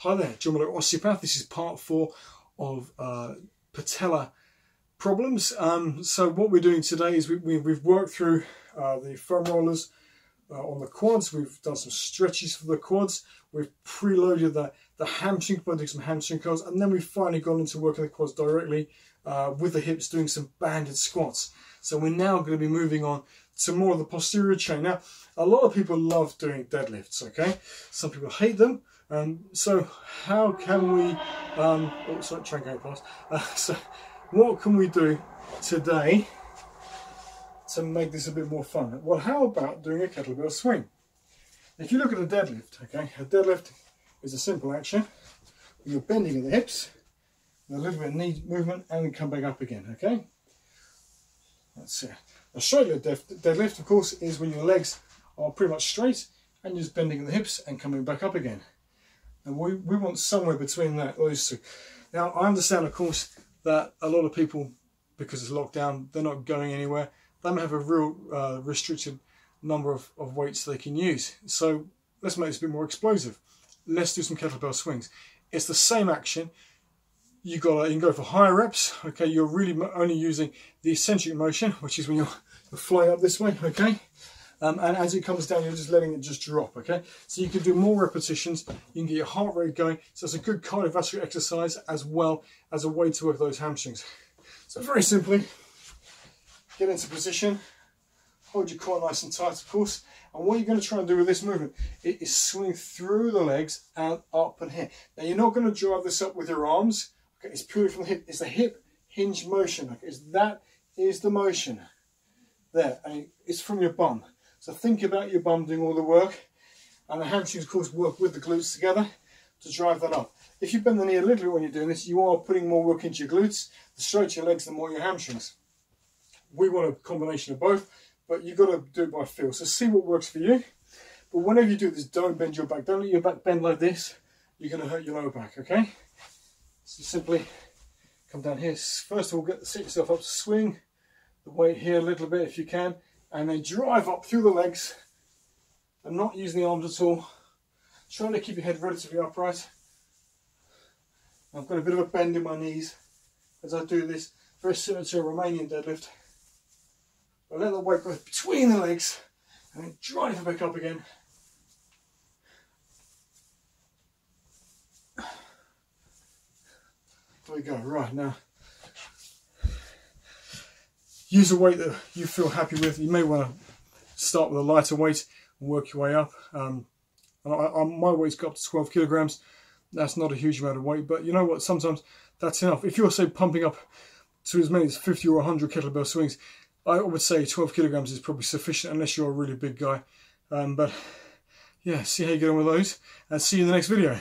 Hi there, John, osteopath. This is part 4 of patella problems. So what we're doing today is we've worked through the foam rollers on the quads. We've done some stretches for the quads. We've preloaded the hamstring by doing some hamstring curls, and then we've finally gone into working the quads directly with the hips, doing some banded squats. So we're now going to be moving on to more of the posterior chain. Now, a lot of people love doing deadlifts, okay? Some people hate them. So how can we, oh sorry, train going past. So what can we do today to make this a bit more fun? Well, how about doing a kettlebell swing? If you look at a deadlift, okay, a deadlift is a simple action. You're bending at the hips, a little bit of knee movement, and then come back up again, okay? That's it. A straight leg deadlift, of course, is when your legs are pretty much straight and you're just bending at the hips and coming back up again. And we want somewhere between those two. Now, I understand, of course, that a lot of people, because it's lockdown, they're not going anywhere. They may have a real restricted number of weights they can use. So let's make this a bit more explosive. Let's do some kettlebell swings. It's the same action. You can go for higher reps. Okay, you're really only using the eccentric motion, which is when you're flying up this way. Okay. And as it comes down, you're just letting it just drop, okay? So you can do more repetitions, you can get your heart rate going, so it's a good cardiovascular exercise as well as a way to work those hamstrings. So very simply, get into position, hold your core nice and tight, of course, and what you're going to try and do with this movement is swing through the legs and up and here. Now, you're not going to drive this up with your arms, okay? It's purely from the hip. It's the hip hinge motion, okay? That is the motion there, and it's from your bum. So think about your bum doing all the work, and the hamstrings, of course, work with the glutes together to drive that up. If you bend the knee a little bit when you're doing this, you are putting more work into your glutes. The straighter your legs, the more your hamstrings. We want a combination of both, but you've got to do it by feel. So see what works for you. But whenever you do this, don't bend your back. Don't let your back bend like this. You're going to hurt your lower back, okay? So simply come down here. First of all, set yourself up to swing the weight here a little bit if you can. And then drive up through the legs and not using the arms at all. Trying to keep your head relatively upright. I've got a bit of a bend in my knees as I do this, very similar to a Romanian deadlift. I let the weight go between the legs and then drive it back up again. There we go, right now. Use a weight that you feel happy with. You may want to start with a lighter weight and work your way up. My weight's got up to 12 kilograms. That's not a huge amount of weight, but you know what? Sometimes that's enough. If you're, say, pumping up to as many as 50 or 100 kettlebell swings, I would say 12 kilograms is probably sufficient unless you're a really big guy. But yeah, see how you get on with those, and see you in the next video.